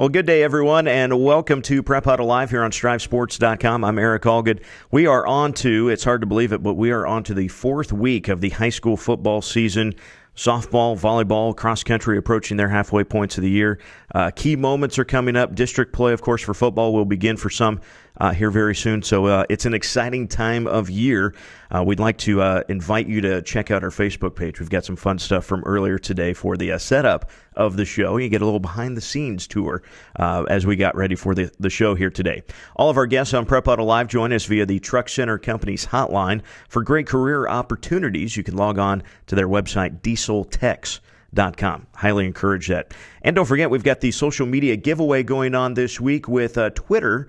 Well, good day, everyone, and welcome to Prep Huddle Live here on StrivSports.com. I'm Eric Allgood. We are on to, it's hard to believe it, but we are on to the fourth week of the high school football season. Softball, volleyball, cross-country approaching their halfway points of the year. Key moments are coming up. District play, of course, for football will begin for some here very soon. So it's an exciting time of year. We'd like to invite you to check out our Facebook page. We've got some fun stuff from earlier today for the setup of the show. You get a little behind-the-scenes tour as we got ready for the show here today. All of our guests on Prep Huddle Live join us via the Truck Center Company's hotline. For great career opportunities, you can log on to their website, dieseltex.com. Highly encourage that. And don't forget, we've got the social media giveaway going on this week with Twitter.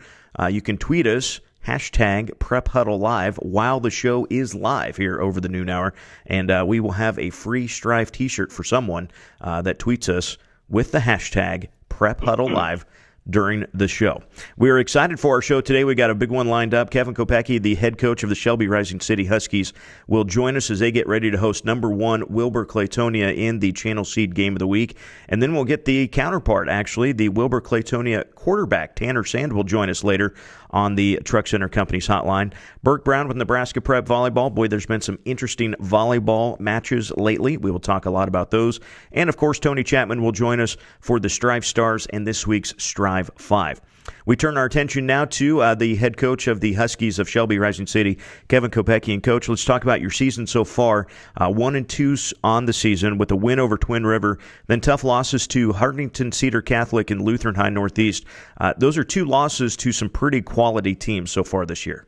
You can tweet us, hashtag Prep Huddle Live, while the show is live here over the noon hour. And we will have a free Striv t-shirt for someone that tweets us with the hashtag Prep Huddle Live during the show. We are excited for our show today. We got a big one lined up. Kevin Kopecky, the head coach of the Shelby-Rising City Huskies, will join us as they get ready to host number 1 Wilber-Clatonia in the Channel Seed Game of the Week. And then we'll get the counterpart, actually. The Wilber-Clatonia quarterback, Tanner Sand, will join us later on the Truck Center Company's hotline. Berk Brown with Nebraska Prep Volleyball. Boy, there's been some interesting volleyball matches lately. We will talk a lot about those. And, of course, Tony Chapman will join us for the Striv Stars and this week's Striv 5. We turn our attention now to the head coach of the Huskies of Shelby-Rising City, Kevin Kopecky. And, Coach, let's talk about your season so far. 1-2 on the season with a win over Twin River, then tough losses to Hartington Cedar Catholic and Lutheran High Northeast. Those are 2 losses to some pretty quality teams so far this year.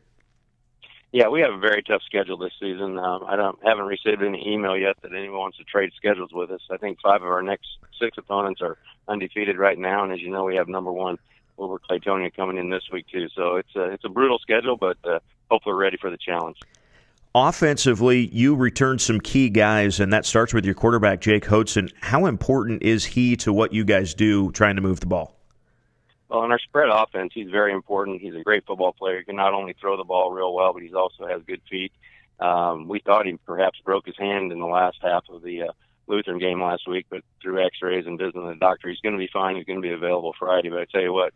Yeah, we have a very tough schedule this season. Haven't received any email yet that anyone wants to trade schedules with us. I think 5 of our next 6 opponents are undefeated right now, and as you know, we have number 1 Wilber-Clatonia coming in this week too. So it's a brutal schedule, but hopefully we're ready for the challenge. Offensively, you returned some key guys, and that starts with your quarterback, Jake Hodson. How important is he to what you guys do trying to move the ball? Well, in our spread offense, he's very important. He's a great football player. He can not only throw the ball real well, but he also has good feet. We thought he perhaps broke his hand in the last half of the Lutheran game last week, but through x-rays and visiting the doctor, he's going to be fine. He's going to be available Friday. But I tell you what,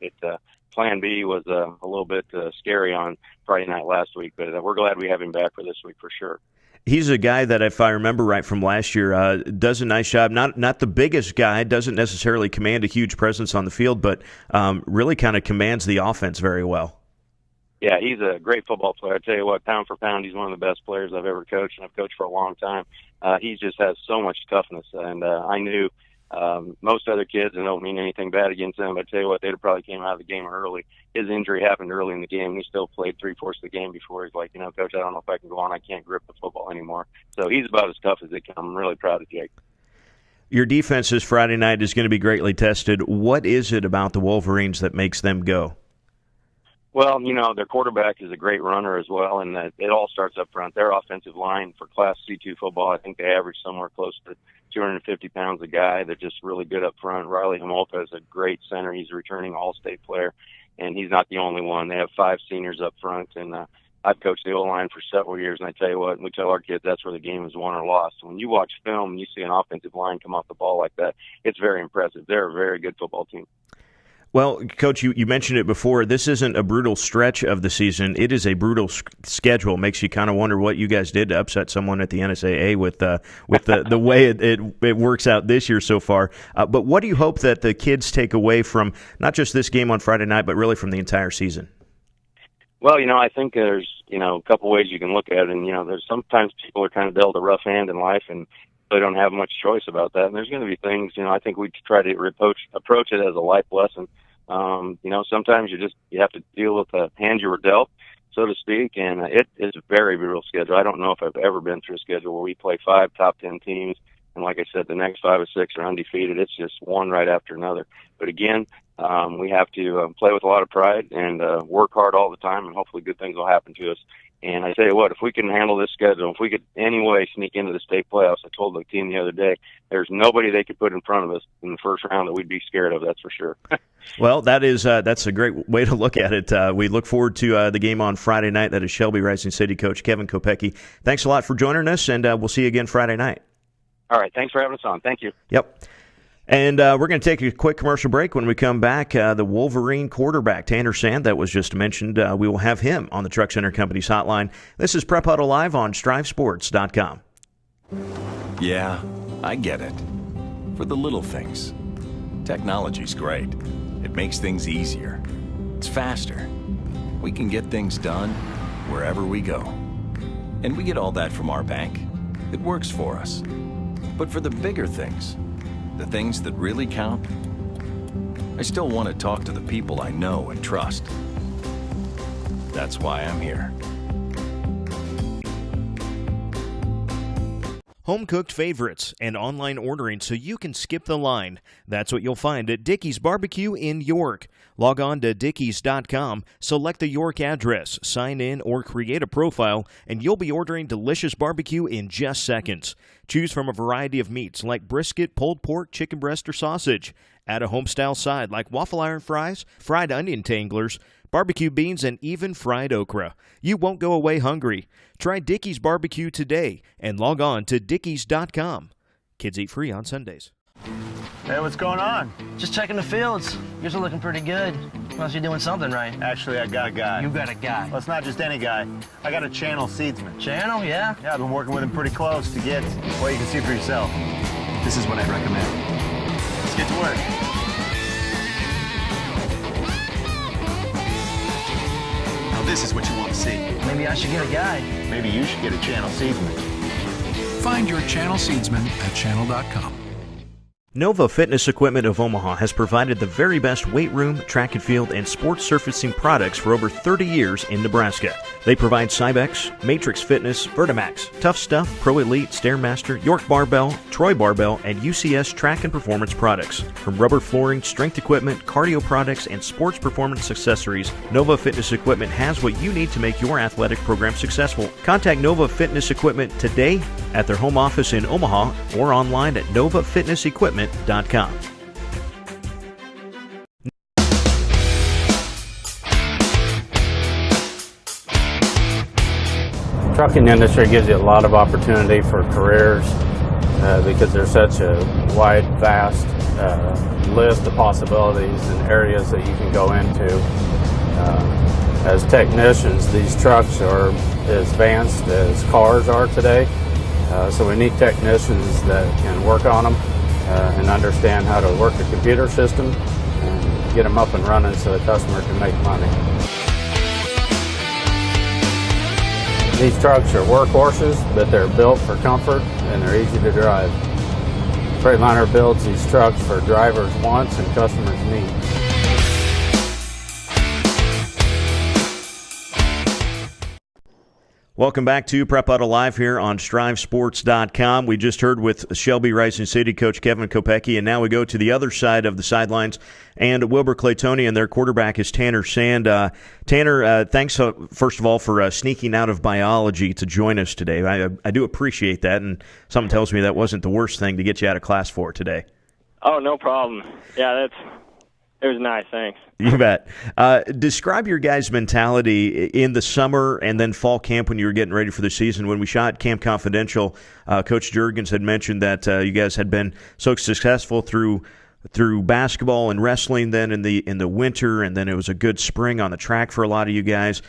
Plan B was a little bit scary on Friday night last week, but we're glad we have him back for this week for sure. He's a guy that, if I remember right from last year, does a nice job. Not the biggest guy, doesn't necessarily command a huge presence on the field, but really kind of commands the offense very well. Yeah, he's a great football player. I tell you what, pound for pound, he's one of the best players I've ever coached, and I've coached for a long time. He just has so much toughness, and I knew most other kids, and I don't mean anything bad against them, but I tell you what, they'd have probably came out of the game early. His injury happened early in the game, and he still played 3/4 of the game before he's like, Coach, I don't know if I can go on. I can't grip the football anymore. So he's about as tough as it can. I'm really proud of Jake. Your defense this Friday night is going to be greatly tested. What is it about the Wolverines that makes them go? Well, their quarterback is a great runner as well, and it all starts up front. Their offensive line for Class C2 football, I think they average somewhere close to 250 pounds a guy. They're just really good up front. Riley Homolka is a great center. He's a returning All-State player, and he's not the only one. They have 5 seniors up front, and I've coached the O-line for several years, and I tell you what, we tell our kids that's where the game is won or lost. When you watch film and you see an offensive line come off the ball like that, it's very impressive. They're a very good football team. Well, Coach, you mentioned it before. This isn't a brutal stretch of the season. It is a brutal schedule. Makes you kind of wonder what you guys did to upset someone at the NSAA with the way it works out this year so far. But what do you hope that the kids take away from not just this game on Friday night, but really from the entire season? Well, I think there's, a couple ways you can look at it. And, there's sometimes people are kind of dealt a rough hand in life and they don't have much choice about that. And there's going to be things, I think we try to approach it as a life lesson. Sometimes you have to deal with the hand you were dealt, so to speak, and it is a very brutal schedule. I don't know if I've ever been through a schedule where we play 5 top 10 teams, and like I said, the next 5 or 6 are undefeated. It's just one right after another. But again, we have to play with a lot of pride and work hard all the time, and hopefully good things will happen to us. And I tell you what, if we can handle this schedule, if we could anyway sneak into the state playoffs, I told the team the other day, there's nobody they could put in front of us in the first round that we'd be scared of, that's for sure. Well, that's a great way to look at it. We look forward to the game on Friday night. That is Shelby-Rising City coach Kevin Kopecky. Thanks a lot for joining us, and we'll see you again Friday night. All right, thanks for having us on. Thank you. Yep. And we're going to take a quick commercial break. When we come back, the Wolverine quarterback, Tanner Sand, that was just mentioned, we will have him on the Truck Center Company's hotline. This is Prep Huddle Live on StrivSports.com. Yeah, I get it. For the little things. Technology's great. It makes things easier. It's faster. We can get things done wherever we go. And we get all that from our bank. It works for us. But for the bigger things, the things that really count, I still want to talk to the people I know and trust. That's why I'm here. Home-cooked favorites and online ordering so you can skip the line. That's what you'll find at Dickey's Barbecue in York. Log on to Dickeys.com, select the York address, sign in, or create a profile, and you'll be ordering delicious barbecue in just seconds. Choose from a variety of meats like brisket, pulled pork, chicken breast, or sausage. Add a homestyle side like waffle iron fries, fried onion tanglers, barbecue beans, and even fried okra. You won't go away hungry. Try Dickey's Barbecue today and log on to Dickeys.com. Kids eat free on Sundays. Hey, what's going on? Just checking the fields. Yours are looking pretty good. Must be doing something right. Actually, I got a guy. You got a guy? Well, it's not just any guy. I got a channel seedsman. Channel, yeah? Yeah, I've been working with him pretty close to get, well, you can see for yourself. This is what I recommend. Let's get to work. Now this is what you want to see. Maybe I should get a guy. Maybe you should get a channel seedsman. Find your channel seedsman at channel.com. Nova Fitness Equipment of Omaha has provided the very best weight room, track and field, and sports surfacing products for over 30 years in Nebraska. They provide Cybex, Matrix Fitness, Vertimax, Tough Stuff, Pro Elite, Stairmaster, York Barbell, Troy Barbell, and UCS track and performance products. From rubber flooring, strength equipment, cardio products, and sports performance accessories, Nova Fitness Equipment has what you need to make your athletic program successful. Contact Nova Fitness Equipment today at their home office in Omaha or online at novafitnessequipment.com. Trucking industry gives you a lot of opportunity for careers because there's such a wide, vast list of possibilities and areas that you can go into. As technicians, these trucks are as advanced as cars are today, so we need technicians that can work on them and understand how to work a computer system and get them up and running so the customer can make money. These trucks are workhorses, but they're built for comfort and they're easy to drive. Freightliner builds these trucks for drivers' wants and customers' needs. Welcome back to Prep Huddle Live here on StrivSports.com. We just heard with Shelby-Rising City coach Kevin Kopecky, and now we go to the other side of the sidelines, and Wilber-Clatonia, and their quarterback is Tanner Sand. Tanner, thanks, first of all, for sneaking out of biology to join us today. I do appreciate that, and something tells me that wasn't the worst thing to get you out of class for today. Oh, no problem. Yeah, it was nice, thanks. You bet. Describe your guys' mentality in the summer and then fall camp when you were getting ready for the season. When we shot Camp Confidential, Coach Juergens had mentioned that you guys had been so successful through basketball and wrestling then in the winter, and then it was a good spring on the track for a lot of you guys.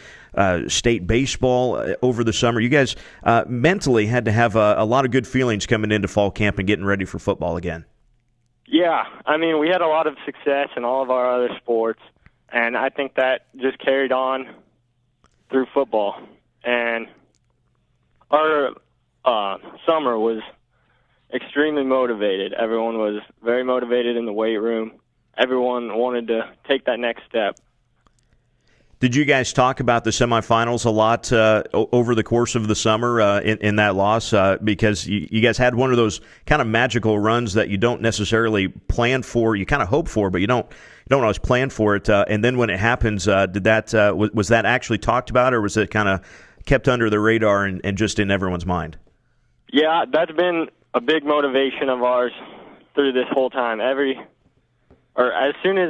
State baseball over the summer. You guys mentally had to have a lot of good feelings coming into fall camp and getting ready for football again. Yeah, I mean, we had a lot of success in all of our other sports, and I think that just carried on through football. And our summer was extremely motivated. Everyone was very motivated in the weight room. Everyone wanted to take that next step. Did you guys talk about the semifinals a lot over the course of the summer in that loss? Because you guys had one of those kind of magical runs that you don't necessarily plan for. You kind of hope for, but you don't always plan for it. And then when it happens, was that actually talked about, or was it kind of kept under the radar and just in everyone's mind? Yeah, that's been a big motivation of ours through this whole time. As soon as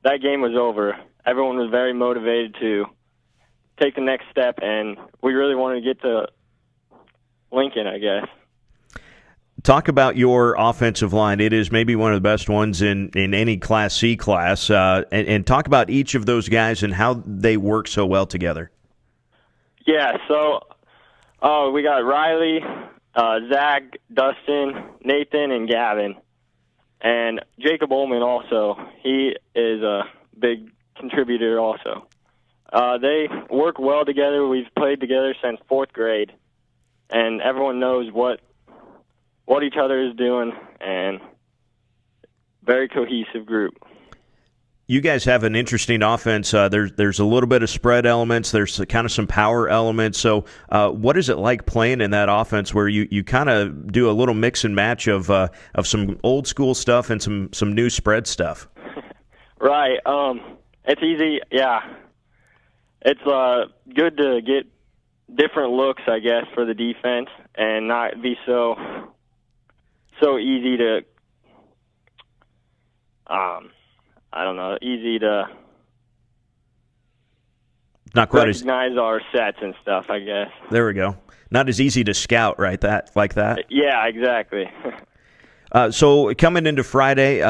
that game was over, everyone was very motivated to take the next step, and we really wanted to get to Lincoln, I guess. Talk about your offensive line. It is maybe one of the best ones in any Class C class. And talk about each of those guys and how they work so well together. Yeah, so we got Riley, Zach, Dustin, Nathan, and Gavin. And Jacob Ullman also. He is a big contributor also. They work well together. We've played together since 4th grade. And everyone knows what each other is doing, and very cohesive group. You guys have an interesting offense. There's a little bit of spread elements. There's kind of some power elements. So what is it like playing in that offense where you kind of do a little mix and match of some old school stuff and some new spread stuff? Right. It's easy. Yeah. It's good to get different looks, I guess, for the defense and not be so easy to not quite recognize our sets and stuff, I guess. There we go. Not as easy to scout, right? Like that? Yeah, exactly. So coming into Friday,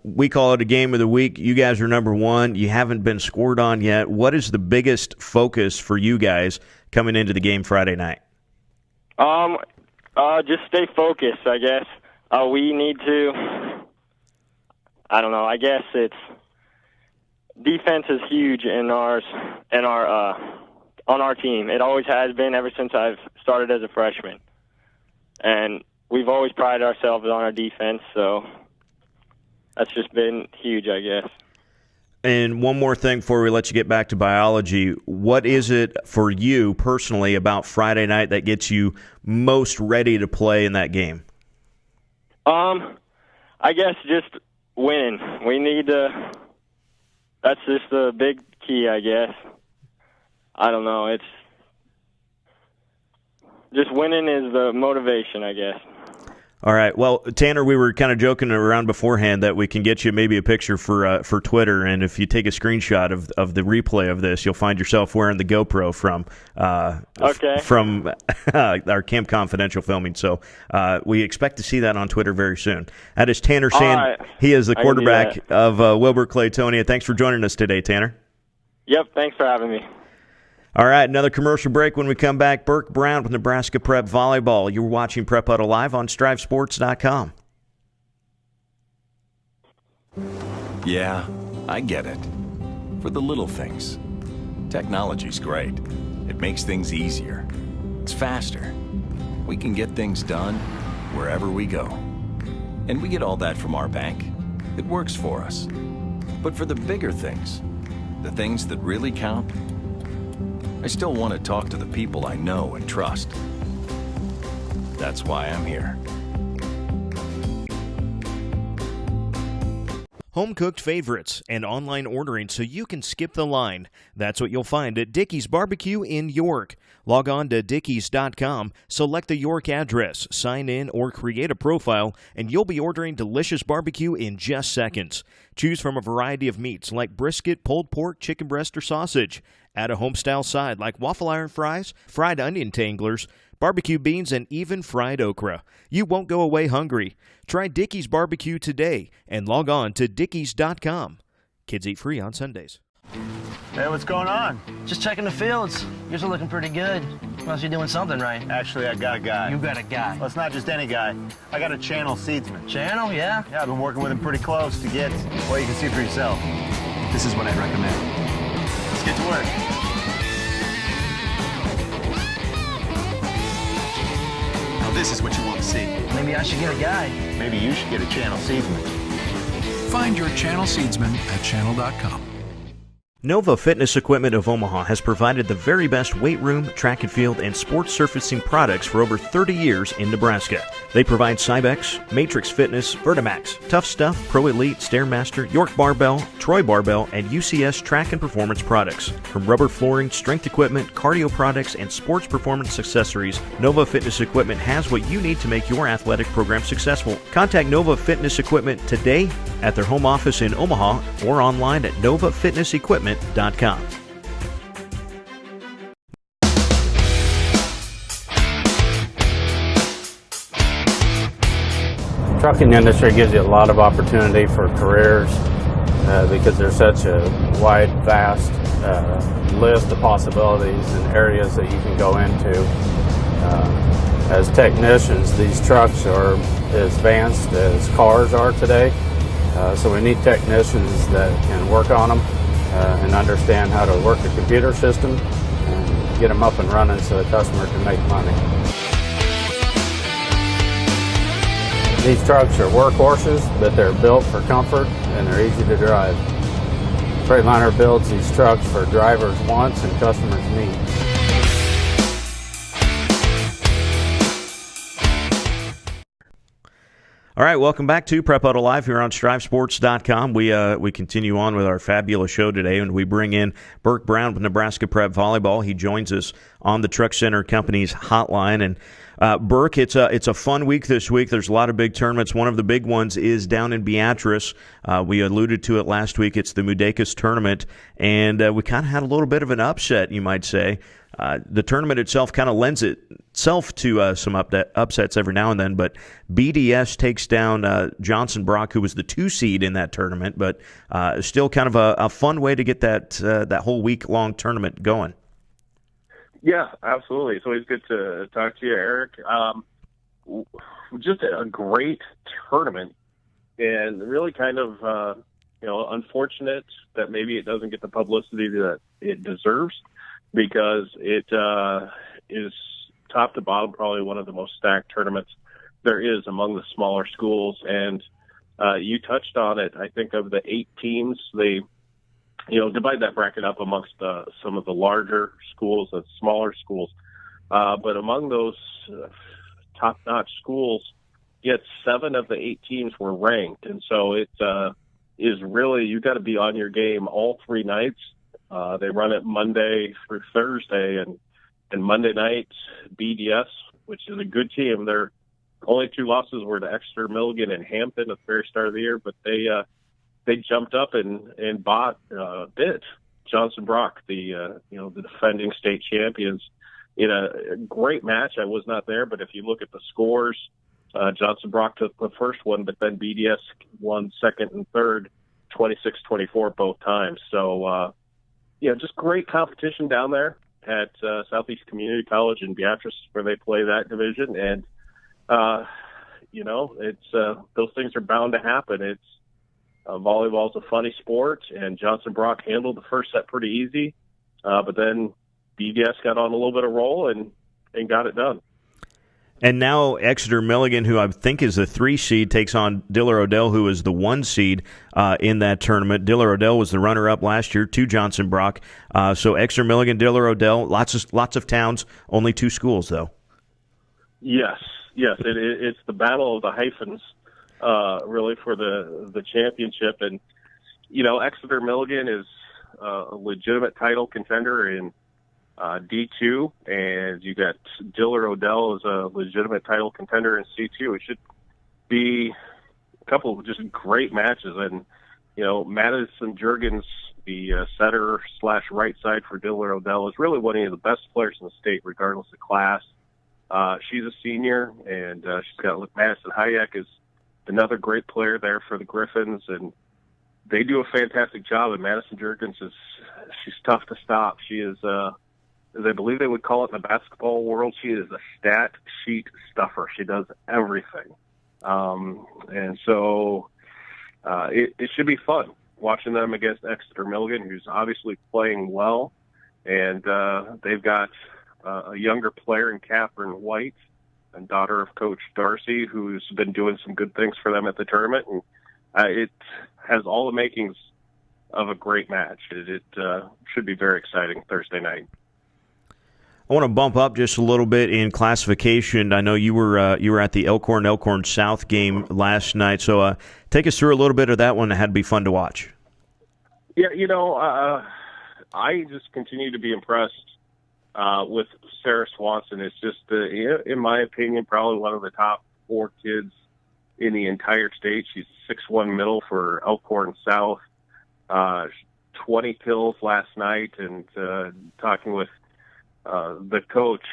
we call it a game of the week. You guys are number 1. You haven't been scored on yet. What is the biggest focus for you guys coming into the game Friday night? Just stay focused, I guess. We need to, I don't know, I guess it's, defense is huge on our team. It always has been ever since I've started as a freshman. And we've always prided ourselves on our defense, so that's just been huge, I guess. And one more thing before we let you get back to biology. What is it for you personally about Friday night that gets you most ready to play in that game? I guess just winning. We need to. That's just the big key, I guess. I don't know. It's just winning is the motivation, I guess. All right. Well, Tanner, we were kind of joking around beforehand that we can get you maybe a picture for Twitter, and if you take a screenshot of the replay of this, you'll find yourself wearing the GoPro from our Camp Confidential filming. So we expect to see that on Twitter very soon. That is Tanner Sand. Right. He is the quarterback of Wilber-Clatonia. Thanks for joining us today, Tanner. Yep. Thanks for having me. All right, another commercial break. When we come back, Berk Brown with Nebraska Prep Volleyball. You're watching Prep Huddle live on StrivSports.com. Yeah, I get it. For the little things. Technology's great. It makes things easier. It's faster. We can get things done wherever we go. And we get all that from our bank. It works for us. But for the bigger things, the things that really count, I still want to talk to the people I know and trust. That's why I'm here. Home-cooked favorites and online ordering so you can skip the line. That's what you'll find at Dickey's Barbecue in York. Log on to Dickeys.com, select the York address, sign in, or create a profile, and you'll be ordering delicious barbecue in just seconds. Choose from a variety of meats like brisket, pulled pork, chicken breast, or sausage. Add a home-style side like waffle iron fries, fried onion tanglers, barbecue beans, and even fried okra. You won't go away hungry. Try Dickey's Barbecue today and log on to Dickeys.com. Kids eat free on Sundays. Hey, what's going on? Just checking the fields. Yours are looking pretty good. Must be doing something right. Actually, I got a guy. You got a guy. Well, it's not just any guy. I got a channel seedsman. Channel, yeah? Yeah, I've been working with him pretty close to get, well, you can see for yourself. This is what I'd recommend. Let's get to work. Now, this is what you want to see. Maybe I should get a guy. Maybe you should get a channel seedsman. Find your channel seedsman at channel.com. Nova Fitness Equipment of Omaha has provided the very best weight room, track and field, and sports surfacing products for over 30 years in Nebraska. They provide Cybex, Matrix Fitness, Vertimax, Tough Stuff, Pro Elite, Stairmaster, York Barbell, Troy Barbell, and UCS track and performance products. From rubber flooring, strength equipment, cardio products, and sports performance accessories, Nova Fitness Equipment has what you need to make your athletic program successful. Contact Nova Fitness Equipment today at their home office in Omaha or online at novafitnessequipment.com. Trucking industry gives you a lot of opportunity for careers because there's such a wide, vast list of possibilities and areas that you can go into. As technicians, these trucks are as advanced as cars are today, so we need technicians that can work on them and understand how to work a computer system and get them up and running so the customer can make money. These trucks are workhorses, but they're built for comfort and they're easy to drive. Freightliner builds these trucks for drivers' wants and customers' needs. All right, welcome back to Prep Huddle Live here on StrivSports.com. We continue on with our fabulous show today, and we bring in Berk Brown with Nebraska Prep Volleyball. He joins us on the Truck Center Company's hotline. And Berk, it's a fun week this week. There's a lot of big tournaments. One of the big ones is down in Beatrice. We alluded to it last week. It's the Mudecas tournament, and we kind of had a little bit of an upset, you might say. The tournament itself kind of lends itself to some upsets every now and then, but BDS takes down Johnson Brock, who was the 2 seed in that tournament, but still kind of a fun way to get that whole week-long tournament going. Yeah, absolutely. It's always good to talk to you, Eric. Just a great tournament, and really kind of unfortunate that maybe it doesn't get the publicity that it deserves, because it is top to bottom probably one of the most stacked tournaments there is among the smaller schools. And you touched on it. I think of the 8 teams, they divide that bracket up amongst some of the larger schools and smaller schools. But among those top-notch schools, yet 7 of the 8 teams were ranked. And so it is really, you got to be on your game all 3 nights. They run it Monday through Thursday, and Monday night, BDS, which is a good team. Their only 2 losses were to Exeter Milligan and Hampton at the very start of the year, but they jumped up and bit Johnson Brock, the defending state champions, in a great match. I was not there, but if you look at the scores, Johnson Brock took the first one, but then BDS won second and third, 26-24 both times. So, just great competition down there at Southeast Community College in Beatrice, where they play that division. And, it's those things are bound to happen. It's volleyball's a funny sport, and Johnson Brock handled the first set pretty easy, but then BDS got on a little bit of roll and got it done. And now Exeter Milligan, who I think is the 3 seed, takes on Diller Odell, who is the 1 seed in that tournament. Diller Odell was the runner-up last year to Johnson Brock. So Exeter Milligan, Diller Odell, lots of towns, only 2 schools though. Yes, it's the battle of the hyphens, really, for the championship. And Exeter Milligan is a legitimate title contender in D2, and you got Diller Odell as a legitimate title contender in C2. It should be a couple of just great matches. And Madison Juergens, the setter / right side for Diller Odell, is really one of the best players in the state, regardless of class. She's a senior, and she's got Madison Hayek is another great player there for the Griffins, and they do a fantastic job. And Madison Juergens she's tough to stop. She is as I believe they would call it in the basketball world, she is a stat sheet stuffer. She does everything. And so it should be fun watching them against Exeter Milligan, who's obviously playing well. And they've got a younger player in Catherine White, and daughter of Coach Darcy, who's been doing some good things for them at the tournament. And it has all the makings of a great match. It should be very exciting Thursday night. I want to bump up just a little bit in classification. I know you were at the Elkhorn South game last night, so take us through a little bit of that one. It had to be fun to watch. Yeah, I just continue to be impressed with Sarah Swanson. It's just, in my opinion, probably one of the top 4 kids in the entire state. She's 6'1" middle for Elkhorn South. 20 kills last night, and talking with the coach,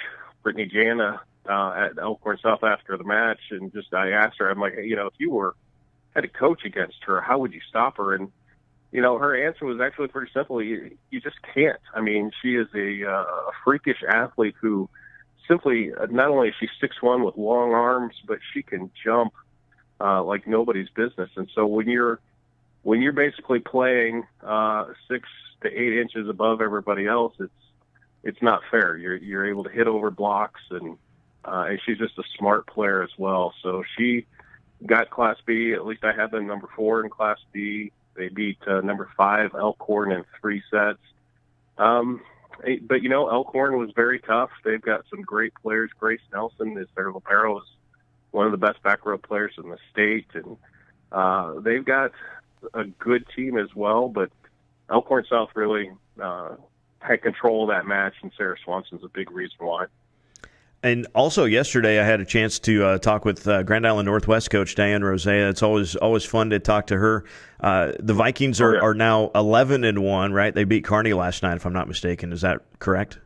Brittany Jana, at Elkhorn South after the match, and I asked her, I'm like, if you had to coach against her, how would you stop her? And her answer was actually pretty simple. You just can't. I mean, she is a freakish athlete who simply, not only is she 6'1" with long arms, but she can jump like nobody's business. And so when you're basically playing 6 to 8 inches above everybody else, it's not fair. You're able to hit over blocks, and she's just a smart player as well. So she got Class B. At least I have them number 4 in Class B. They beat number 5 Elkhorn in 3 sets. But Elkhorn was very tough. They've got some great players. Grace Nelson is their libero, is one of the best back row players in the state, and they've got a good team as well. But Elkhorn South really had control of that match, and Sarah Swanson's a big reason why. And also yesterday I had a chance to talk with Grand Island Northwest coach Diane Rosea. It's always fun to talk to her. The Vikings are now 11-1, right? They beat Kearney last night, if I'm not mistaken. Is that correct?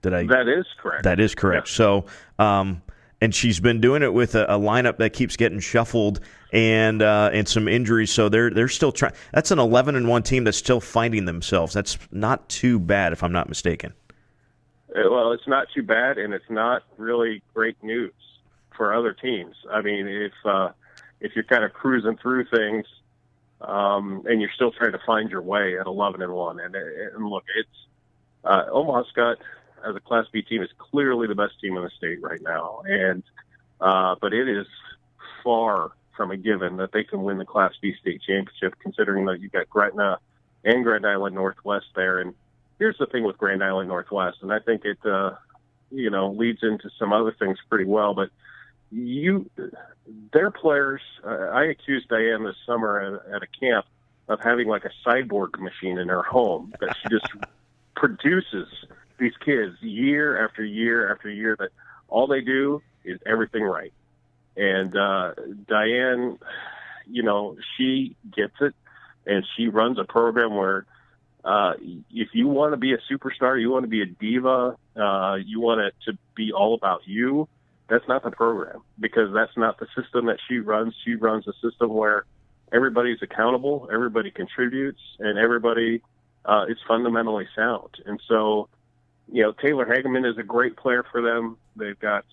That is correct. That is correct. Yeah. So, and she's been doing it with a lineup that keeps getting shuffled and some injuries. So they're still trying. That's an 11-1 team that's still finding themselves. That's not too bad, if I'm not mistaken. Well, it's not too bad, and it's not really great news for other teams. I mean, if you're kind of cruising through things, and you're still trying to find your way at 11-1, and look, it's Omaha Skutt as a Class B team is clearly the best team in the state right now, and but it is far from a given that they can win the Class B state championship, considering that you've got Gretna and Grand Island Northwest there. And here's the thing with Grand Island Northwest, and I think it, leads into some other things pretty well. But their players, I accused Diane this summer at a camp of having like a cyborg machine in her home that she just produces these kids year after year after year that all they do is everything right. And Diane, she gets it, and she runs a program where if you want to be a superstar, you want to be a diva, you want it to be all about you, that's not the program, because that's not the system that she runs. She runs a system where everybody's accountable, everybody contributes, and everybody is fundamentally sound. And so, Taylor Hageman is a great player for them. They've got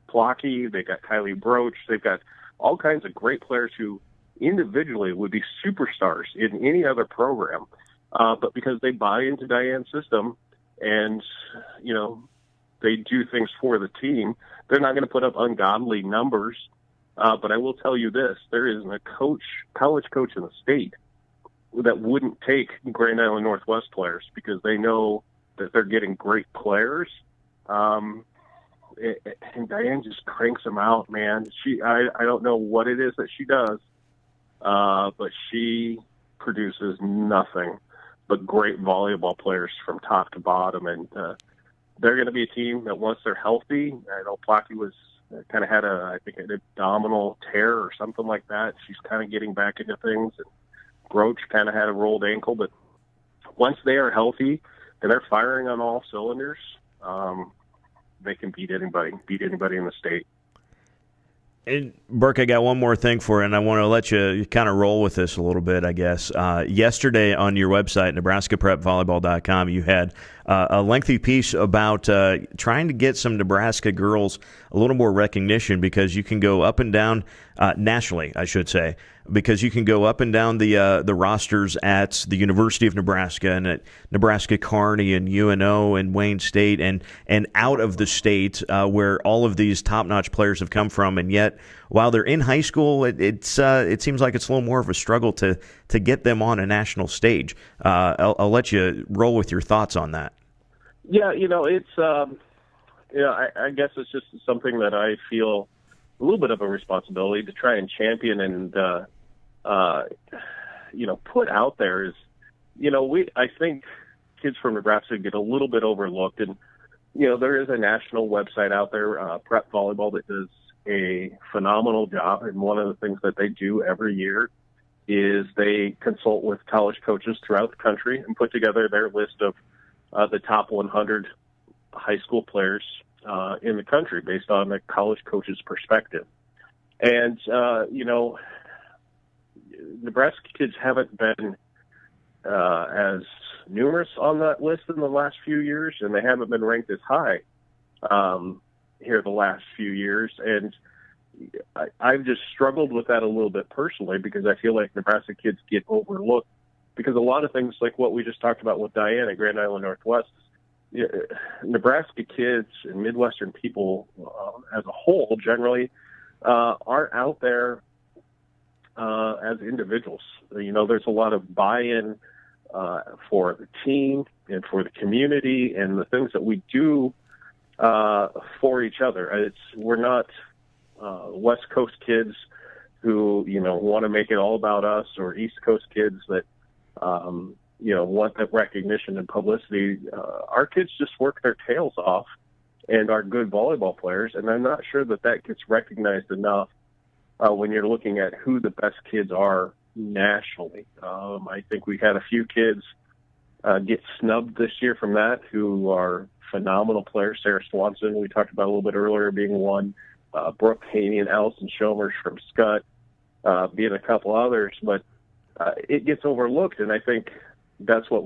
Plocky, they've got Kylie Broach, they've got all kinds of great players who individually would be superstars in any other program, but because they buy into Diane's system and they do things for the team, they're not going to put up ungodly numbers. But I will tell you this: there isn't a college coach in the state that wouldn't take Grand Island Northwest players because they know that they're getting great players. And Diane just cranks them out, man. I don't know what it is that she does, but she produces nothing but great volleyball players from top to bottom. And they're going to be a team that once they're healthy, I know Plocky was kind of had an abdominal tear or something like that. She's kind of getting back into things. And Broach kind of had a rolled ankle, but once they are healthy and they're firing on all cylinders, they can beat anybody in the state. And Berk, I got one more thing for you, and I want to let you kind of roll with this a little bit, I guess. Yesterday on your website, NebraskaPrepVolleyball.com, you had a lengthy piece about trying to get some Nebraska girls a little more recognition, because you can go up and down nationally, I should say, because you can go up and down the rosters at the University of Nebraska and at Nebraska Kearney and UNO and Wayne State and out of the state where all of these top-notch players have come from. And yet, while they're in high school, it seems like it's a little more of a struggle to get them on a national stage. I'll let you roll with your thoughts on that. Yeah, it's I guess it's just something that I feel a little bit of a responsibility to try and champion and put out there. Is I think kids from Nebraska get a little bit overlooked, and there is a national website out there, Prep Volleyball, that does a phenomenal job. And one of the things that they do every year is they consult with college coaches throughout the country and put together their list of the top 100 high school players in the country based on the college coach's perspective. And, Nebraska kids haven't been as numerous on that list in the last few years, and they haven't been ranked as high here the last few years. And I've just struggled with that a little bit personally, because I feel like Nebraska kids get overlooked because a lot of things like what we just talked about with Diane at Grand Island Northwest, Nebraska kids and Midwestern people as a whole generally aren't out there as individuals. There's a lot of buy-in for the team and for the community and the things that we do for each other. We're not West Coast kids who, want to make it all about us, or East Coast kids that, want that recognition and publicity. Our kids just work their tails off and are good volleyball players, and I'm not sure that gets recognized enough when you're looking at who the best kids are nationally. I think we had a few kids get snubbed this year from that who are phenomenal players. Sarah Swanson, we talked about a little bit earlier, being one. Brooke Haney and Allison Schomers from Scott being a couple others. But it gets overlooked, and I think that's what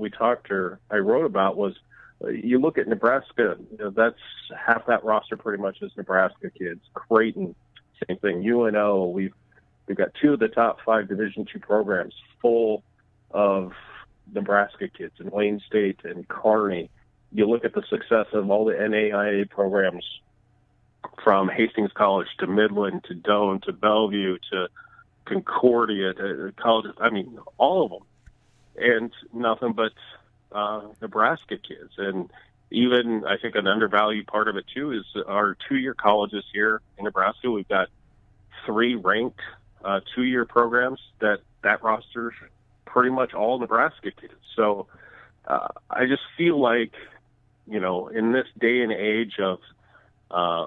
I wrote about was you look at Nebraska, that's half that roster pretty much is Nebraska kids. Creighton, same thing. UNO, we've got two of the top 5 Division II programs full of Nebraska kids, in Wayne State and Kearney. You look at the success of all the NAIA programs, from Hastings College to Midland to Doane to Bellevue to Concordia to college. I mean, all of them. And nothing but Nebraska kids. And even, I think, an undervalued part of it, too, is our 2-year colleges here in Nebraska. We've got 3 ranked 2-year programs that roster's pretty much all Nebraska kids. So I just feel like, in this day and age of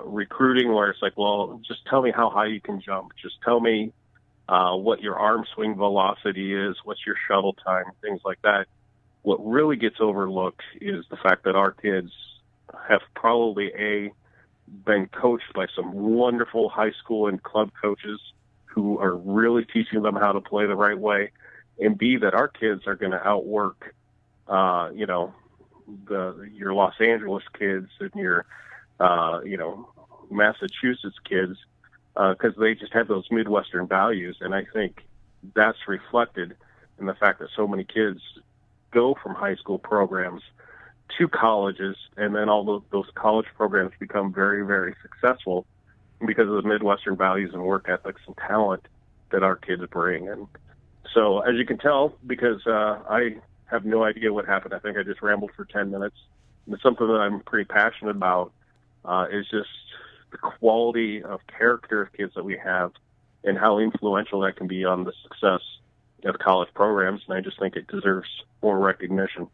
recruiting, where it's like, well, just tell me how high you can jump. Just tell me what your arm swing velocity is, what's your shuttle time, things like that. What really gets overlooked is the fact that our kids have probably, been coached by some wonderful high school and club coaches who are really teaching them how to play the right way, and B, that our kids are going to outwork, your Los Angeles kids and your, Massachusetts kids, because they just have those Midwestern values. And I think that's reflected in the fact that so many kids go from high school programs to colleges, and then all those college programs become very, very successful because of the Midwestern values and work ethics and talent that our kids bring. And so, as you can tell, because I have no idea what happened, I think I just rambled for 10 minutes. And it's something that I'm pretty passionate about, is just the quality of character of kids that we have and how influential that can be on the success of college programs. And I just think it deserves more recognition.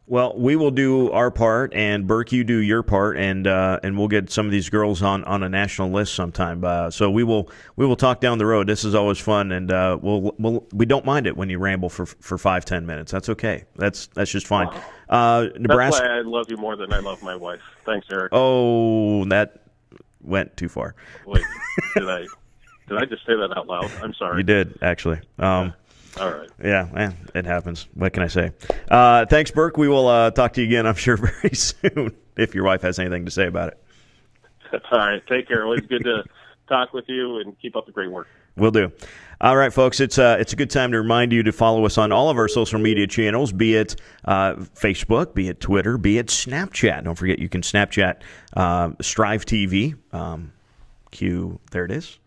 Well, we will do our part, and Berk, you do your part, and we'll get some of these girls on a national list sometime. So we will talk down the road. This is always fun, and we don't mind it when you ramble for 5-10 minutes. That's okay. That's just fine. Nebraska. That's why I love you more than I love my wife. Thanks, Eric. Oh, that went too far. Wait, did I just say that out loud? I'm sorry. You did, actually. All right. Yeah, it happens. What can I say? Thanks, Berk. We will talk to you again, I'm sure, very soon, if your wife has anything to say about it. All right. Take care. Always good to talk with you, and keep up the great work. Will do. All right, folks, it's a good time to remind you to follow us on all of our social media channels, be it Facebook, be it Twitter, be it Snapchat. Don't forget you can Snapchat Striv TV. There it is.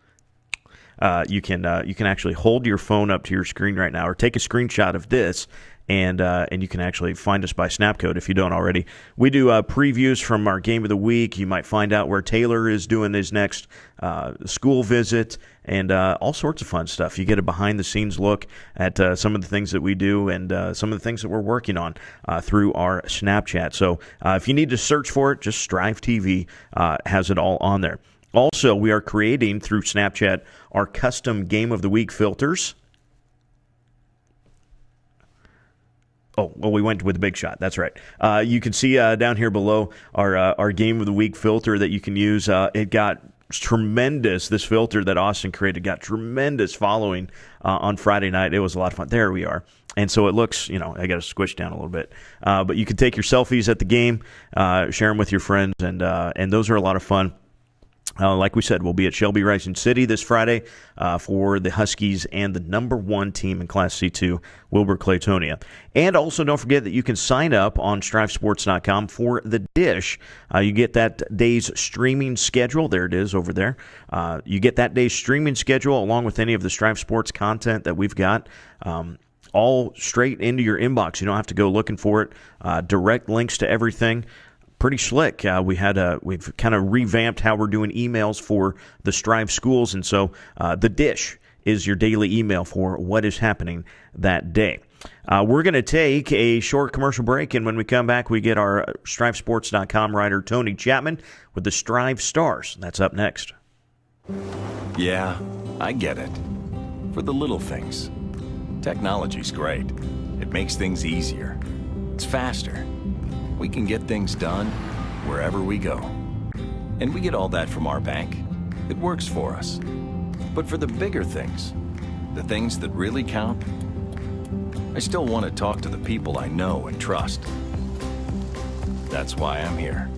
You can actually hold your phone up to your screen right now, or take a screenshot of this, and you can actually find us by Snapcode if you don't already. We do previews from our game of the week. You might find out where Taylor is doing his next school visit, and all sorts of fun stuff. You get a behind-the-scenes look at some of the things that we do and some of the things that we're working on through our Snapchat. So if you need to search for it, just Striv TV has it all on there. Also, we are creating through Snapchat our custom Game of the Week filters. Oh, well, we went with the big shot. That's right. You can see down here below our Game of the Week filter that you can use. It got tremendous. This filter that Austin created got tremendous following on Friday night. It was a lot of fun. There we are. And so it looks, I got to squish down a little bit. But you can take your selfies at the game, share them with your friends, and those are a lot of fun. Like we said, we'll be at Shelby-Rising City this Friday for the Huskies and the number 1 team in Class C2, Wilber-Clatonia. And also don't forget that you can sign up on StrivSports.com for the Dish. You get that day's streaming schedule. There it is over there. You get that day's streaming schedule along with any of the Striv Sports content that we've got. All straight into your inbox. You don't have to go looking for it. Direct links to everything. Pretty slick. We've kind of revamped how we're doing emails for the Striv schools, and so the Dish is your daily email for what is happening that day. We're going to take a short commercial break, and when we come back, we get our StrivSports.com writer Tony Chapman with the Striv Stars. That's up next. Yeah, I get it. For the little things. Technology's great. It makes things easier. It's faster. We can get things done wherever we go. And we get all that from our bank. It works for us. But for the bigger things, the things that really count, I still want to talk to the people I know and trust. That's why I'm here.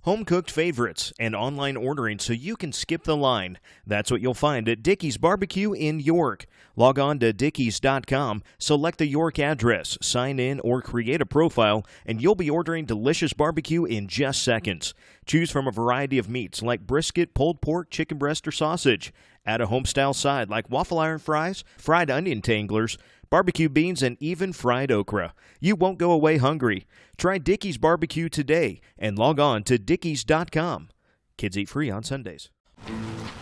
Home-cooked favorites and online ordering so you can skip the line. That's what you'll find at Dickey's Barbecue in York. Log on to Dickeys.com, select the York address, sign in, or create a profile, and you'll be ordering delicious barbecue in just seconds. Choose from a variety of meats like brisket, pulled pork, chicken breast, or sausage. Add a home-style side like waffle iron fries, fried onion tanglers, barbecue beans, and even fried okra. You won't go away hungry. Try Dickey's Barbecue today and log on to Dickeys.com. Kids eat free on Sundays.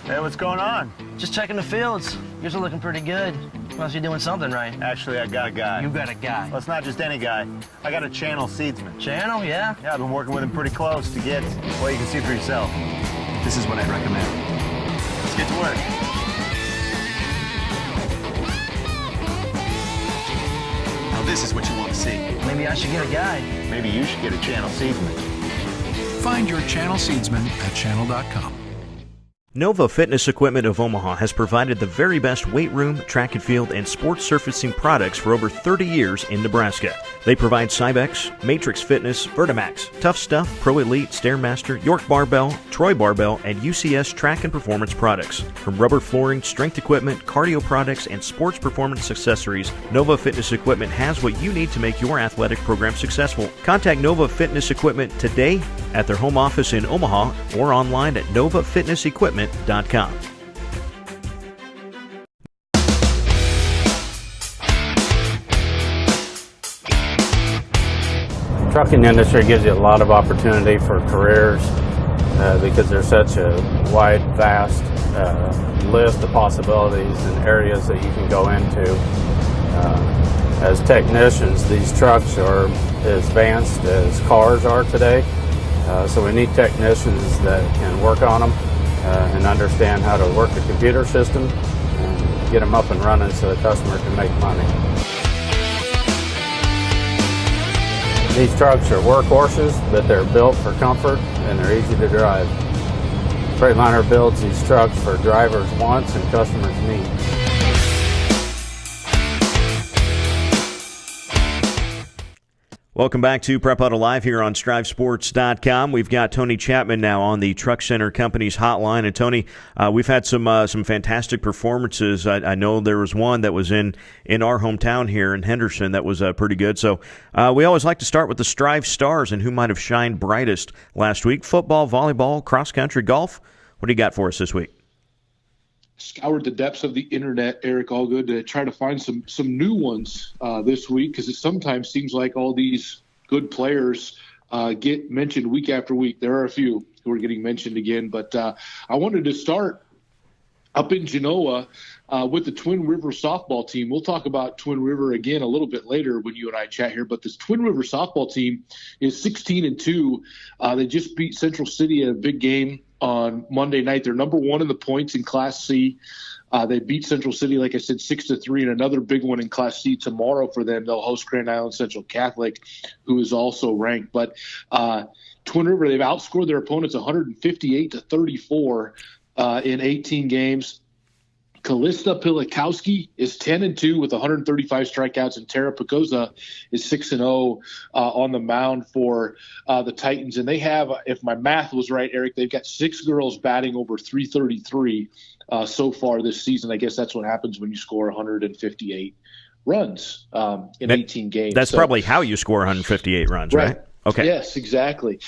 Hey, what's going on? Just checking the fields. Yours are looking pretty good. Must be doing something right. Actually, I got a guy. You got a guy? Well, it's not just any guy. I got a channel seedsman. Channel, yeah? Yeah, I've been working with him pretty close to get, well, you can see for yourself. This is what I'd recommend. Let's get to work. Now this is what you want to see. Maybe I should get a guy. Maybe you should get a channel seedsman. Find your channel seedsman at channel.com. Nova Fitness Equipment of Omaha has provided the very best weight room, track and field, and sports surfacing products for over 30 years in Nebraska. They provide Cybex, Matrix Fitness, Vertimax, Tough Stuff, Pro Elite, Stairmaster, York Barbell, Troy Barbell, and UCS track and performance products. From rubber flooring, strength equipment, cardio products, and sports performance accessories, Nova Fitness Equipment has what you need to make your athletic program successful. Contact Nova Fitness Equipment today at their home office in Omaha or online at novafitnessequipment.com. Trucking industry gives you a lot of opportunity for careers because there's such a wide, vast list of possibilities and areas that you can go into. As technicians, these trucks are as advanced as cars are today, so we need technicians that can work on them and understand how to work a computer system and get them up and running so the customer can make money. These trucks are workhorses, but they're built for comfort and they're easy to drive. Freightliner builds these trucks for drivers' wants and customers' needs. Welcome back to Prep Huddle Live here on StrivSports.com. We've got Tony Chapman now on the Truck Center Company's hotline. And Tony, we've had some fantastic performances. I know there was one that was in our hometown here in Henderson that was pretty good. So we always like to start with the Striv Stars and who might have shined brightest last week. Football, volleyball, cross country, golf. What do you got for us this week? Scoured the depths of the internet, Eric Allgood, to try to find some new ones this week, because it sometimes seems like all these good players get mentioned week after week. There are a few who are getting mentioned again, but I wanted to start up in Genoa with the Twin River softball team. We'll talk about Twin River again a little bit later when you and I chat here, but this Twin River softball team is 16-2. They just beat Central City in a big game on Monday night. They're number 1 in the points in Class C. They beat Central City, like I said, 6-3, and another big one in Class C tomorrow for them. They'll host Grand Island Central Catholic, who is also ranked. But Twin River, they've outscored their opponents 158-34 in 18 games. Callista Pilikowski is 10-2 with 135 strikeouts, and Tara Picosa is 6-0 on the mound for the Titans. And they have, if my math was right, Eric, they've got 6 girls batting over 333 so far this season. I guess that's what happens when you score 158 runs in 18 games. That's probably how you score 158 runs, right? Okay. Yes, exactly.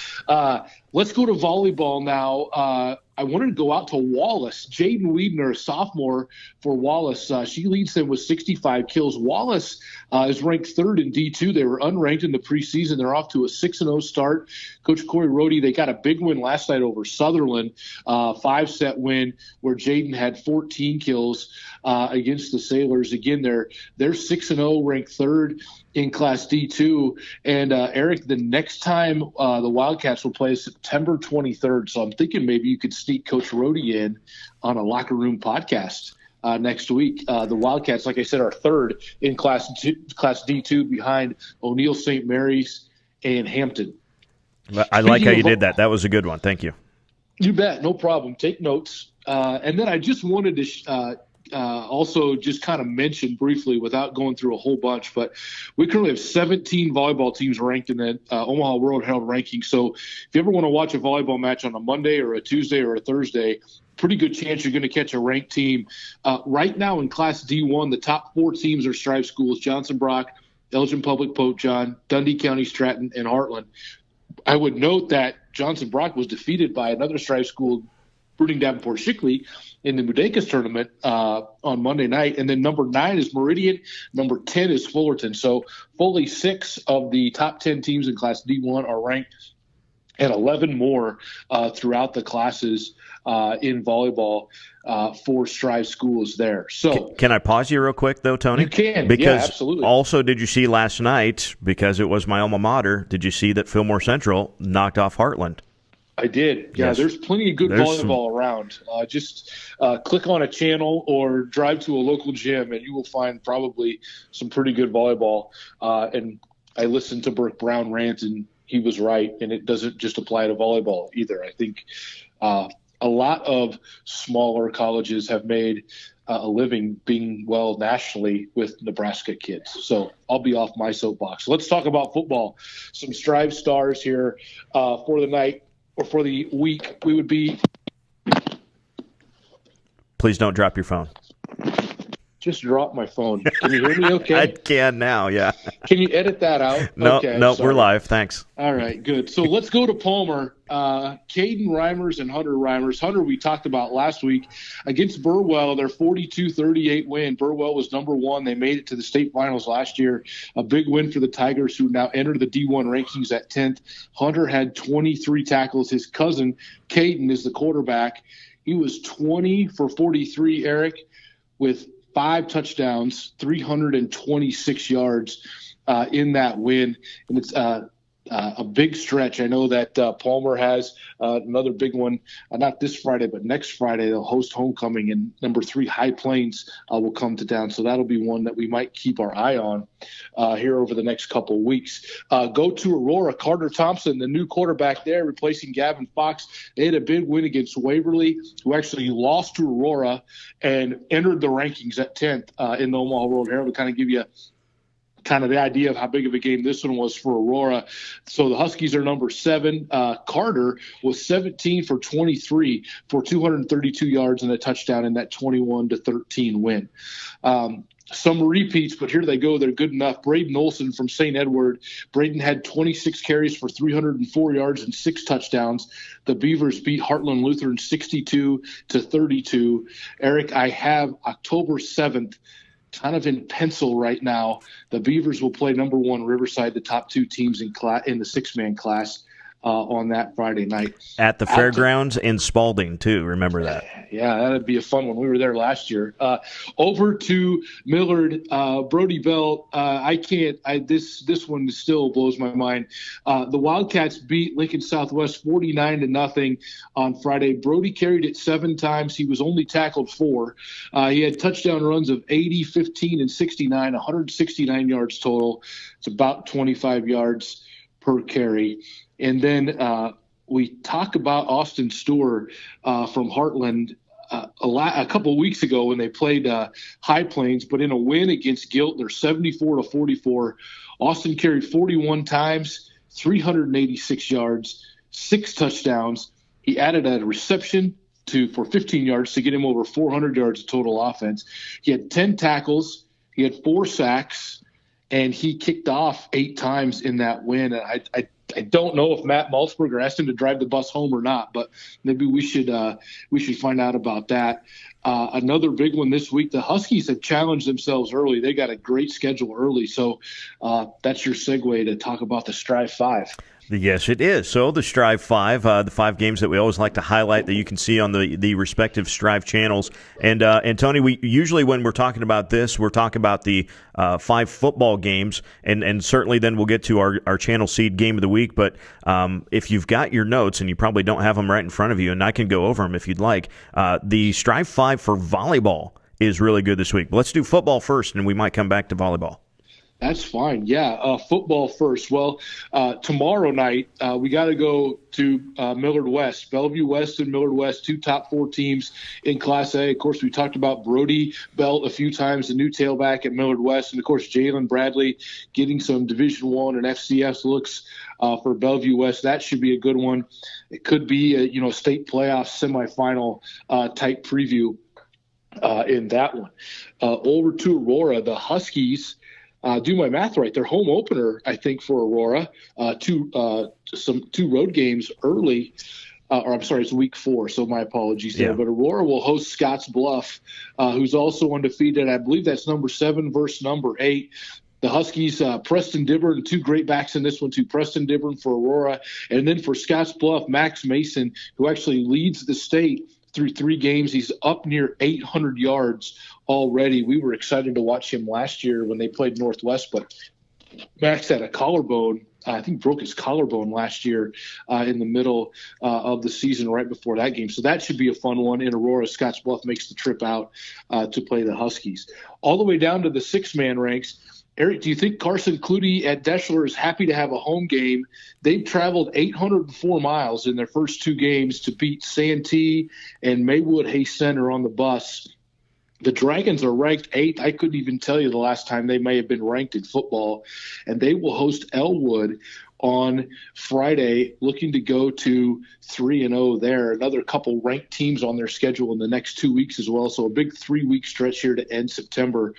Let's go to volleyball now. I wanted to go out to Wallace. Jaden Weidner, a sophomore for Wallace. She leads them with 65 kills. Wallace is ranked 3rd in D2. They were unranked in the preseason. They're off to a 6-0 start. Coach Corey Rohde, they got a big win last night over Sutherland, 5-set win where Jaden had 14 kills against the Sailors. Again, they're 6-0, ranked 3rd in Class D2. And, Eric, the next time the Wildcats will play is September 23rd. So I'm thinking maybe you could sneak Coach Rohde in on a locker room podcast next week. The Wildcats, like I said, are 3rd in Class D2 behind O'Neill St. Mary's and Hampton. I like how you did that. That was a good one. Thank you. You bet. No problem. Take notes. And then I just wanted to also just kind of mention briefly without going through a whole bunch, but we currently have 17 volleyball teams ranked in the Omaha World Herald ranking. So if you ever want to watch a volleyball match on a Monday or a Tuesday or a Thursday, pretty good chance you're going to catch a ranked team. Right now in Class D1, the top 4 teams are Striv schools: Johnson Brock, Elgin Public Pope John, Dundee County Stratton, and Heartland. I would note that Johnson Brock was defeated by another Striv school, Bruning Davenport Shickley, in the Mudekas tournament on Monday night. And then number 9 is Meridian. Number 10 is Fullerton. So fully 6 of the top 10 teams in Class D1 are ranked, and 11 more throughout the classes in volleyball for Striv schools there. So can I pause you real quick, though, Tony? You can. Because yeah, absolutely. Also, did you see last night, because it was my alma mater, did you see that Fillmore Central knocked off Heartland? I did. Yeah, Yes. There's plenty of good volleyball around. Just click on a channel or drive to a local gym, and you will find probably some pretty good volleyball. And I listened to Berk Brown rant, and he was right, and it doesn't just apply to volleyball either. I think a lot of smaller colleges have made a living being well nationally with Nebraska kids. So I'll be off my soapbox. Let's talk about football. Some Striv Stars here for the night. Or for the week, we would be. Please don't drop your phone. Just drop my phone. Can you hear me okay? I can now, yeah. Can you edit that out? No, okay, no, sorry. we're live. Thanks. All right, good. So let's go to Palmer. Caden Reimers and Hunter Reimers. Hunter, we talked about last week against Burwell, their 42-38 win. Burwell was number 1. They made it to the state finals last year. A big win for the Tigers, who now enter the D1 rankings at 10th. Hunter had 23 tackles. His cousin, Caden, is the quarterback. He was 20 for 43, Eric, with 5 touchdowns, 326 yards in that win. And it's a big stretch. I know that Palmer has another big one, not this Friday, but next Friday. They'll host homecoming, and number 3 High Plains will come to town. So that'll be one that we might keep our eye on here over the next couple of weeks. Go to Aurora. Carter Thompson, the new quarterback there, replacing Gavin Fox. They had a big win against Waverly, who actually lost to Aurora and entered the rankings at 10th in the Omaha World Herald, to kind of give you kind of the idea of how big of a game this one was for Aurora. So the Huskies are number 7. Carter was 17 for 23 for 232 yards and a touchdown in that 21-13 win. Some repeats, but here they go. They're good enough. Braden Olson from St. Edward. Braden had 26 carries for 304 yards and 6 touchdowns. The Beavers beat Heartland Lutheran 62-32. Eric, I have October 7th kind of in pencil right now. The Beavers will play number 1 Riverside, the top 2 teams in the 6-man class. on that Friday night. At the fairgrounds in Spalding, too. Remember that. Yeah, that'd be a fun one. We were there last year. Over to Millard, Brody Bell. This one still blows my mind. The Wildcats beat Lincoln Southwest 49-0 on Friday. Brody carried it 7 times. He was only tackled 4. He had touchdown runs of 80, 15, and 69, 169 yards total. It's about 25 yards per carry. And then we talk about Austin Stewart from Heartland a couple of weeks ago when they played High Plains, but in a win against Giltner, 74-44, Austin carried 41 times, 386 yards, 6 touchdowns. He added a reception for 15 yards to get him over 400 yards of total offense. He had 10 tackles. He had 4 sacks, and he kicked off 8 times in that win. I don't know if Matt Maltzberger asked him to drive the bus home or not, but maybe we should find out about that. Another big one this week, the Huskies have challenged themselves early. They got a great schedule early, so that's your segue to talk about the Strive 5. Yes, it is. So the Strive 5, the 5 games that we always like to highlight that you can see on the respective Strive channels. And Tony, we usually when we're talking about this, we're talking about the 5 football games, and certainly then we'll get to our channel seed game of the week. But if you've got your notes, and you probably don't have them right in front of you, and I can go over them if you'd like, the Strive 5 for volleyball is really good this week. But let's do football first, and we might come back to volleyball. That's fine. Yeah, football first. Well, tomorrow night we got to go to Millard West. Bellevue West and Millard West, 2 top 4 teams in Class A. Of course, we talked about Brody Bell a few times, the new tailback at Millard West, and of course Jalen Bradley getting some Division I and FCS looks for Bellevue West. That should be a good one. It could be a state playoff semifinal type preview in that one. Over to Aurora, the Huskies. Do my math right. Their home opener, I think, for Aurora, 2 road games early. It's week 4, so my apologies there. But Aurora will host Scotts Bluff, who's also undefeated. I believe that's number 7 versus number 8. The Huskies, Preston Dibburn, 2 great backs in this one, too. Preston Dibburn for Aurora. And then for Scotts Bluff, Max Mason, who actually leads the state through 3 games. He's up near 800 yards already. We were excited to watch him last year when they played Northwest, but Max had a collarbone. I think broke his collarbone last year in the middle of the season right before that game. So that should be a fun one in Aurora. Scotts Bluff makes the trip out to play the Huskies. All the way down to the 6-man ranks. Eric, do you think Carson Clutie at Deschler is happy to have a home game? They've traveled 804 miles in their first 2 games to beat Santee and Maywood Hayes Center on the bus. The Dragons are ranked 8th. I couldn't even tell you the last time they may have been ranked in football. And they will host Elwood on Friday, looking to go to 3-0 there. Another couple ranked teams on their schedule in the next 2 weeks as well. So a big 3-week stretch here to end September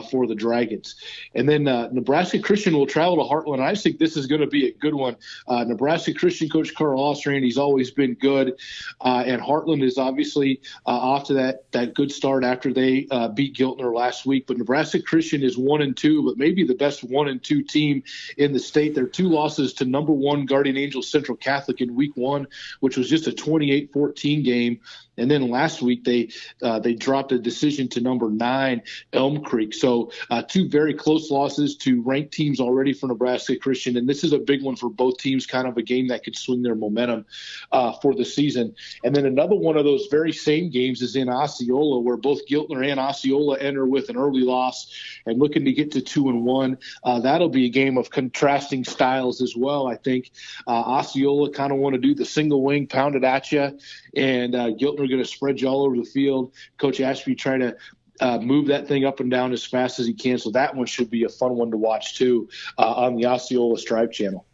for the Dragons. And then Nebraska Christian will travel to Heartland. I think this is going to be a good one. Nebraska Christian coach Carl Ostrander, he's always been good. And Heartland is obviously off to that good start after they beat Giltner last week. But Nebraska Christian is 1-2, but maybe the best 1-2 team in the state. Their 2 losses to number 1 Guardian Angels Central Catholic in week 1, which was just a 28-14 game. And then last week they dropped a decision to number 9 Elm Creek. So 2 very close losses to ranked teams already for Nebraska Christian. And this is a big one for both teams, kind of a game that could swing their momentum for the season. And then another one of those very same games is in Osceola, where both Giltner and Osceola enter with an early loss and looking to get to 2-1. That'll be a game of contrasting styles as well, I think. Osceola kind of want to do the single wing, pound it at you, and Giltner going to spread you all over the field. Coach Ashby trying to move that thing up and down as fast as he can. So that one should be a fun one to watch, too, on the Osceola Strive channel.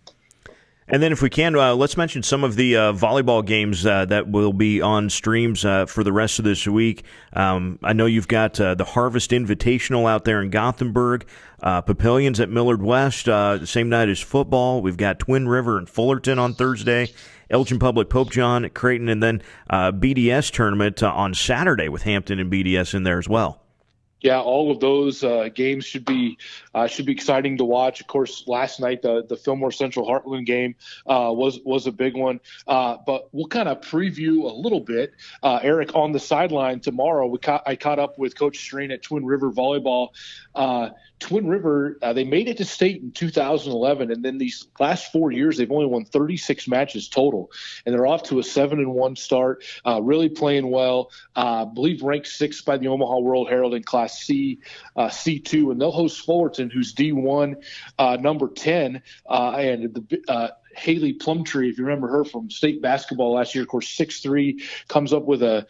And then if we can, let's mention some of the volleyball games that will be on streams for the rest of this week. I know you've got the Harvest Invitational out there in Gothenburg, Papillions at Millard West, the same night as football. We've got Twin River and Fullerton on Thursday, Elgin Public Pope John at Creighton, and then BDS tournament on Saturday with Hampton and BDS in there as well. Yeah, all of those games should be exciting to watch. Of course, last night the Fillmore Central Heartland game was a big one. But we'll kind of preview a little bit. Eric, on the sideline tomorrow, I caught up with Coach Strain at Twin River Volleyball. Twin River, they made it to state in 2011, and then these last 4 years they've only won 36 matches total, and they're off to a 7-1 start. Really playing well. I believe ranked 6th by the Omaha World Herald in Class C, C2, and they'll host Fullerton, who's D1, number 10, and the Haley Plumtree, if you remember her from state basketball last year, of course, 6'3", comes up with a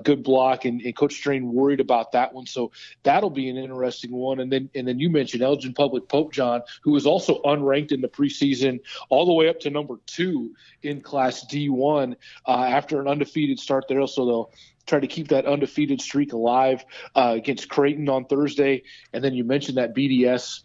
good block, and Coach Strain worried about that one. So that'll be an interesting one. And then you mentioned Elgin Public Pope John, who was also unranked in the preseason, all the way up to number 2 in Class D1 after an undefeated start there. So they'll try to keep that undefeated streak alive against Creighton on Thursday. And then you mentioned that BDS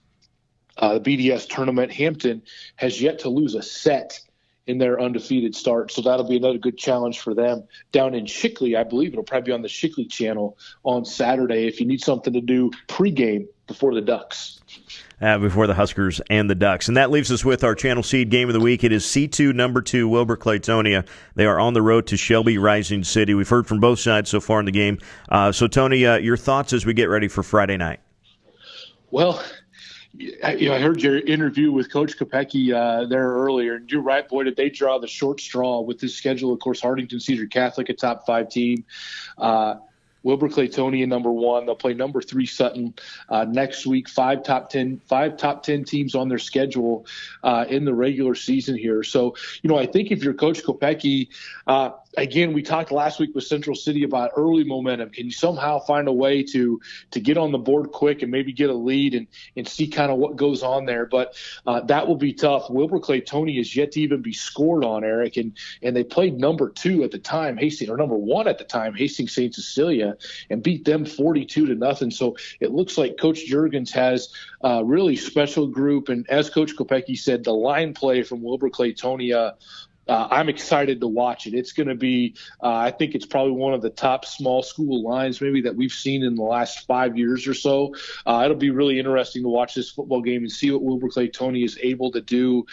tournament. Hampton has yet to lose a set in their undefeated start, so that'll be another good challenge for them down in Shickley. I believe it'll probably be on the Shickley channel on Saturday if you need something to do pregame before the Ducks. Before the Huskers and the Ducks. And that leaves us with our Channel Seed game of the week. It is C2, number 2, Wilber-Clatonia. They are on the road to Shelby-Rising City. We've heard from both sides so far in the game. So, Tony, your thoughts as we get ready for Friday night? Well, I heard your interview with Coach Kopecky there earlier, and you're right, boy, did they draw the short straw with this schedule. Of course, Hartington Cedar Catholic, a top 5 team. Wilber-Clatonia, number 1. They'll play number 3 Sutton next week. Five top 10 teams on their schedule in the regular season here. So, I think if you're Coach Kopecky, again, we talked last week with Central City about early momentum. Can you somehow find a way to get on the board quick and maybe get a lead and see kind of what goes on there? But that will be tough. Wilber-Clatonia is yet to even be scored on, Eric, and they played number 2 at the time, number 1 at the time, Hastings St. Cecilia, and beat them 42-0. So it looks like Coach Juergens has a really special group. And as Coach Kopecky said, the line play from Wilber-Clatonia, I'm excited to watch it. It's going to be, I think it's probably one of the top small school lines maybe that we've seen in the last 5 years or so. It'll be really interesting to watch this football game and see what Wilber-Clatonia is able to do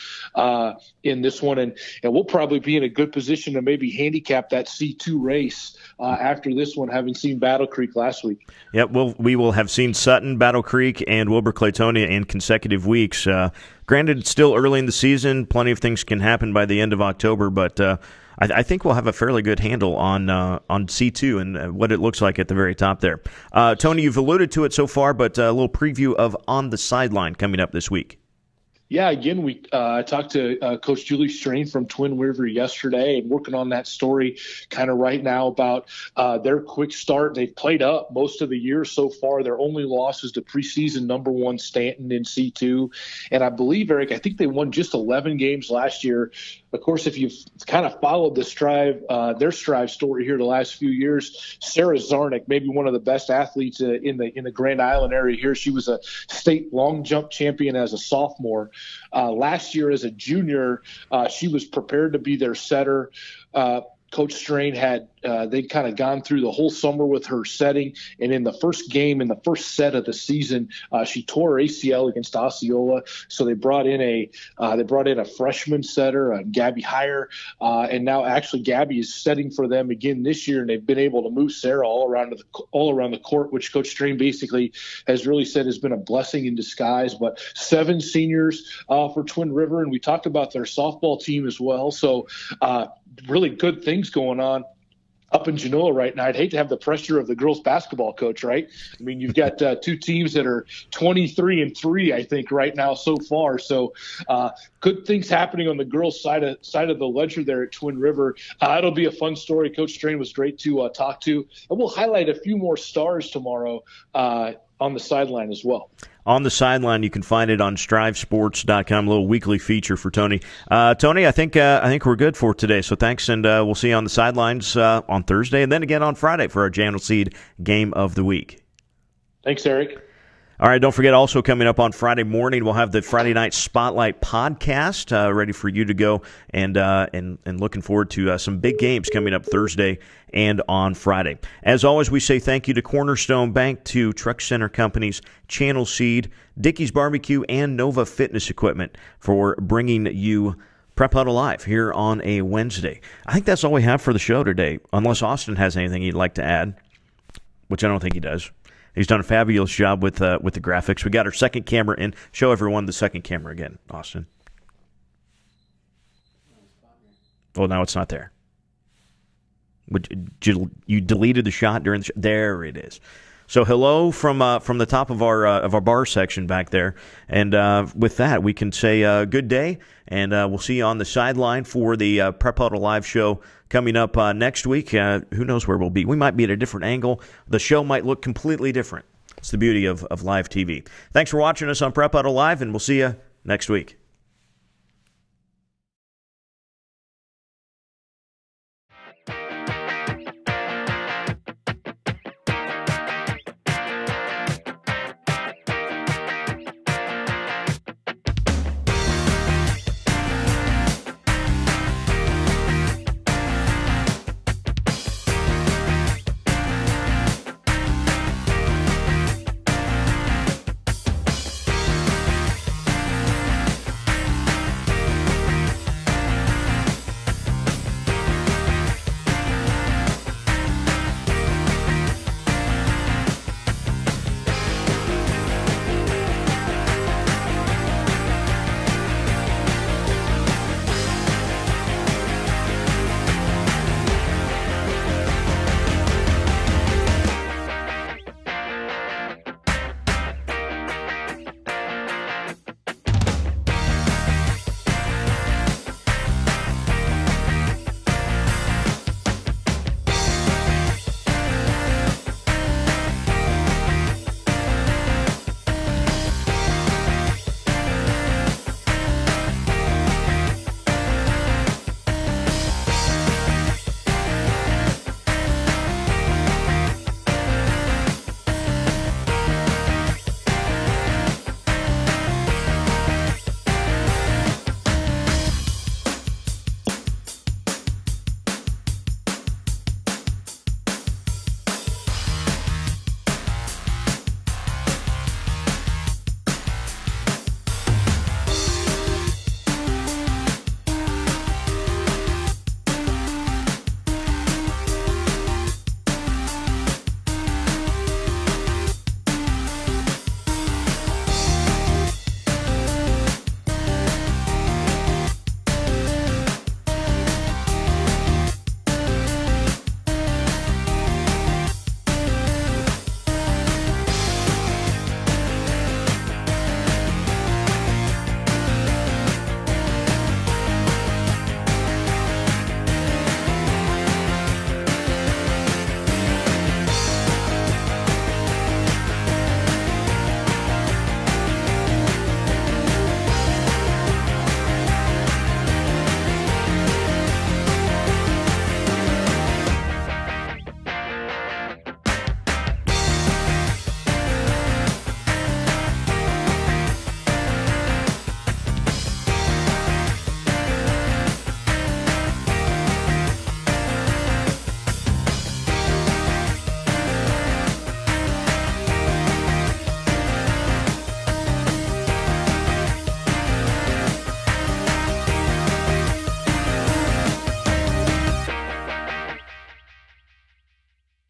in this one. And we'll probably be in a good position to maybe handicap that C2 race after this one, having seen Battle Creek last week. Yep, we will have seen Sutton, Battle Creek, and Wilber-Clatonia in consecutive weeks. Granted, it's still early in the season. Plenty of things can happen by the end of October, but I think we'll have a fairly good handle on C2 and what it looks like at the very top there. Tony, you've alluded to it so far, but a little preview of On the Sideline coming up this week. Yeah, again, I talked to Coach Julie Strain from Twin River yesterday and working on that story kind of right now about their quick start. They've played up most of the year so far. Their only loss is to preseason number 1 Stanton in C2. And I believe, Eric, I think they won just 11 games last year. Of course, if you've kind of followed the their Striv story here the last few years, Sarah Zarnick, maybe one of the best athletes in the Grand Island area here. She was a state long jump champion as a sophomore. Last year as a junior, she was prepared to be their setter. Coach Strain had they'd kind of gone through the whole summer with her setting, and in the first game, in the first set of the season, she tore her ACL against Osceola. So they brought in a freshman setter, Gabby Heyer, and now actually Gabby is setting for them again this year, and they've been able to move Sarah all around the court, which Coach Strain basically has really said has been a blessing in disguise. But 7 seniors for Twin River, and we talked about their softball team as well. So really good things going on up in Genoa right now. I'd hate to have the pressure of the girls basketball coach, right? I mean, you've got 2 teams that are 23-3, I think, right now so far. So good things happening on the girls' side of the ledger there at Twin River. It'll be a fun story. Coach Strain was great to talk to. And we'll highlight a few more stars tomorrow on the sideline as well. On the Sideline, you can find it on strivsports.com, a little weekly feature for Tony. Tony, I think we're good for today, so thanks, and we'll see you on the sidelines on Thursday and then again on Friday for our Channel Seed Game of the Week. Thanks, Eric. All right, don't forget, also coming up on Friday morning, we'll have the Friday Night Spotlight podcast ready for you to go, and looking forward to some big games coming up Thursday and on Friday. As always, we say thank you to Cornerstone Bank, to Truck Center Companies, Channel Seed, Dickey's Barbecue, and Nova Fitness Equipment for bringing you Prep Huddle Live here on a Wednesday. I think that's all we have for the show today, unless Austin has anything he'd like to add, which I don't think he does. He's done a fabulous job with the graphics. We got our second camera in. Show everyone the second camera again, Austin. Oh, now it's not there. You deleted the shot during the show? There it is. So hello from the top of our bar section back there, and with that we can say good day, and we'll see you on the sideline for the Prep Huddle Live show coming up next week. Who knows where we'll be? We might be at a different angle. The show might look completely different. It's the beauty of live TV. Thanks for watching us on Prep Huddle Live, and we'll see you next week.